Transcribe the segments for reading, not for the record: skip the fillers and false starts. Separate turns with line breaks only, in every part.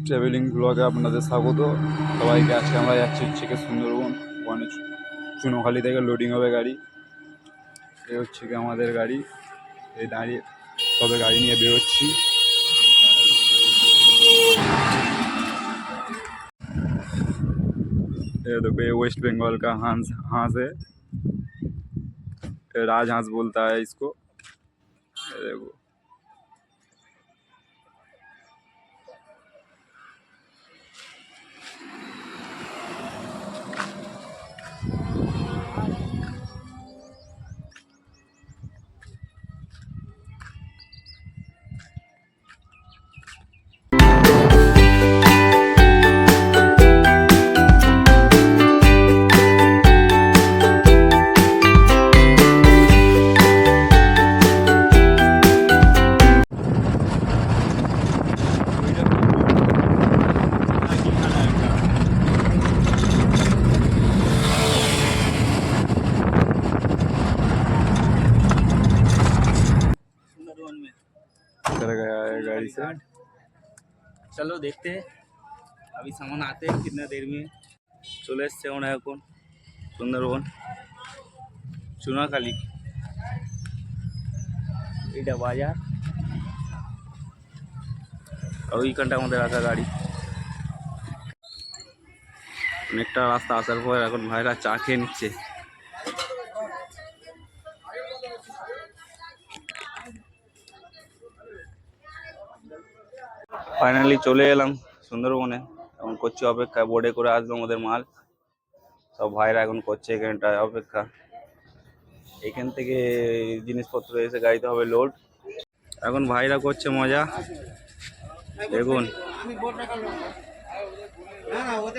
Travelling ব্লগে আপনাদের স্বাগত সবাইকে। আজকে আমরা যাচ্ছি হচ্ছে কি সুন্দরবন, ওখানে চুনোখালি থেকে লোডিং হবে গাড়ি। এই হচ্ছে কি আমাদের গাড়ি, এই দাঁড়িয়ে তবে গাড়ি নিয়ে বেরোচ্ছি। ये देखो, ये वेस्ट बंगाल का हांस है, राजहंस बोलता है इसको। ये देखो, उतर गया है गाड़ी से।
चलो देखते हैं अभी सामान आते हैं कितना देर में। चले एसছে আমরা এখন সুন্দরবন চুনাখালি, এটা বাজার আর ওইখানটা আমাদের রাখা গাড়ি। অনেকটা রাস্তা আসার পর এখন ভাইরা চা খেয়ে নিচ্ছে। ফাইনালি চলে এলাম সুন্দরবনে। এখন করছি অপেক্ষা, বোর্ডে করে আসবে আমাদের মাল। সব ভাইরা এখন করছে এখানটা অপেক্ষা। এখান থেকে জিনিসপত্র এসে গাড়িতে হবে লোড। এখন ভাইরা করছে মজা, দেখুন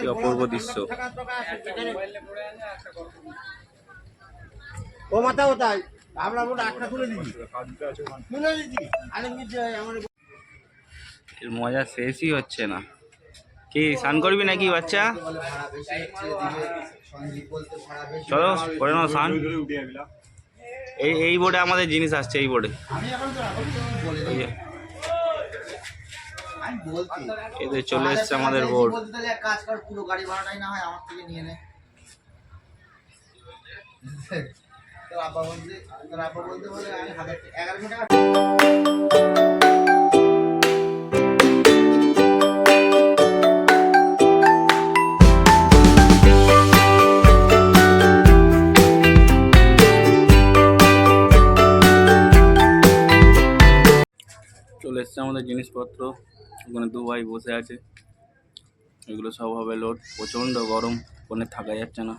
কি অপূর্ব দৃশ্য। এর মজা শেষই হচ্ছে না। কি স্নান করবি নাকি বাচ্চা? চলো করে নাও স্নান। এই বোর্ডে আমাদের জিনিস আসছে, এই বোর্ডে এতে চলে এসছে আমাদের বোর্ড। চলে এসছে আমাদের জিনিসপত্র। ওখানে দু ভাই বসে আছে, এগুলো সব হবে লোড। প্রচণ্ড গরম, ওখানে থাকা যাচ্ছে না।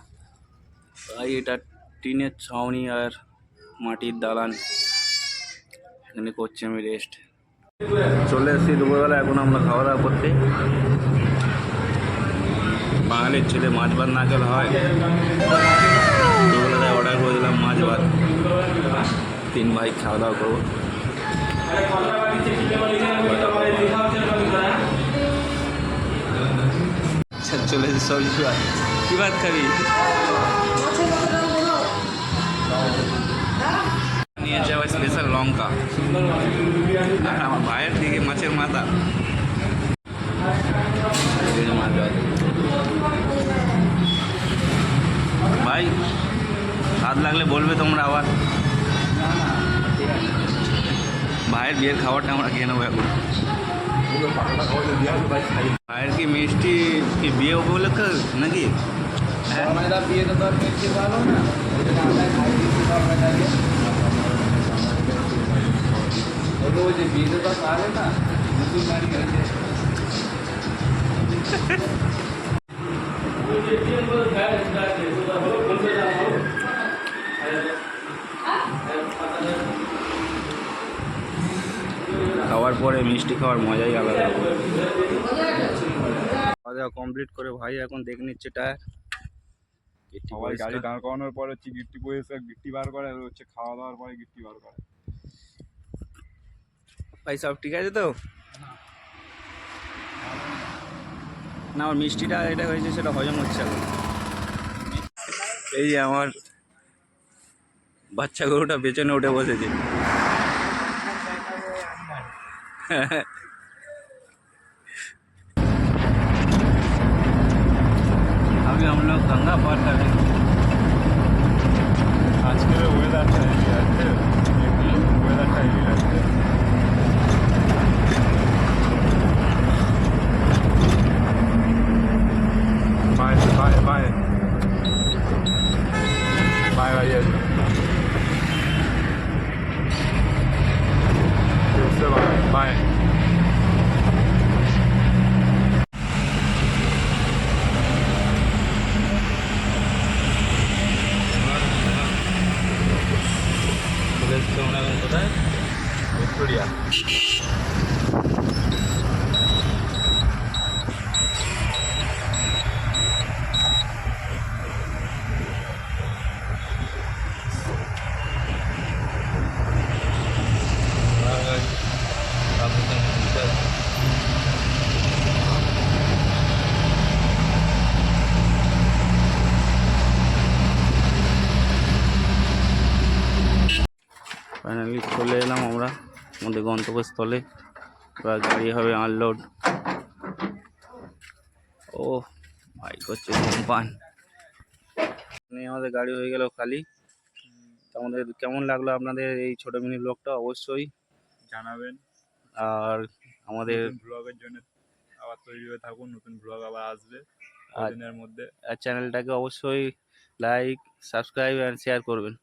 তাই এটা টিনের ছাউনি আর মাটির দালান, এখানে করছি আমি রেস্ট। চলে এসেছি দুপুরবেলা, এখন আমরা খাওয়া দাওয়া করতে। বাঙালির ছেলে মাছ ভাত না খেলে হয়। দুপুরবেলায় অর্ডার করে দিলাম মাছ ভাত, 3 ভাই খাওয়া দাওয়া করবো। চলে এসে সবজি ভাত। কি ভাত খাবি? নিয়েছে আবার স্পেশাল লঙ্কা। আমার ভাইয়ের দিকে মাছের মাথা। ভাই স্বাদ লাগলে বলবে তোমরা আবার। ভাইয়ের বিয়ের খাবারটা আমরা খেয়ে নেবো এখন। ভাইয়ের কি মিষ্টি কি বিয়ে উপলক্ষে নাকি? হ্যাঁ, বিয়েটা তো আর মিষ্টি ভালো না। ওই যে বিয়েটা তো পারে না, নতুন বাড়ি গেছে। খাওয়ার পরে মিষ্টি খাওয়ার মজাই আলাদা। খাওয়া দাওয়া কমপ্লিট করে ভাই এখন দেখে নিচ্ছে টায়ার।
সবাই গাড়ি দাঁড় করানোর পর হচ্ছে গিট্টি পয়সা গিট্টি বার করে, হচ্ছে খাওয়া দাওয়ার পরে গিট্টি বার করে।
ভাই সব ঠিক আছে তো? না, আমার মিষ্টিটা এটা হয়েছে সেটা হজম হচ্ছে এখন। এই যে আমার বাচ্চা গরুটা পেছনে উঠে বসেছে। गंगा पार करें।
আজকের ওয়েদারটা হেভি আছে, ওয়েদারটা হেভি লাগছে। বাই বাই বাই বাই গাড়ি আছে, বাই।
আমরা এখন কোথায়?
ভিক্টোরিয়া।
ফাইনালি চলে এলাম আমরা আমাদের গন্তব্যস্থলে। এবার গাড়ি হবে আনলোড। ও ভাই করছে ধূমপান। আমাদের গাড়ি হয়ে গেল খালি। তো আমাদের কেমন লাগলো আপনাদের এই ছোট মিনি ব্লগটা অবশ্যই
জানাবেন।
আর আমাদের
ব্লগের জন্য আবার তৈরি হয়ে থাকুন, নতুন ব্লগ আবার আসবে
আর
দিনের মধ্যে।
চ্যানেলটাকে অবশ্যই লাইক, সাবস্ক্রাইব অ্যান্ড শেয়ার করবেন।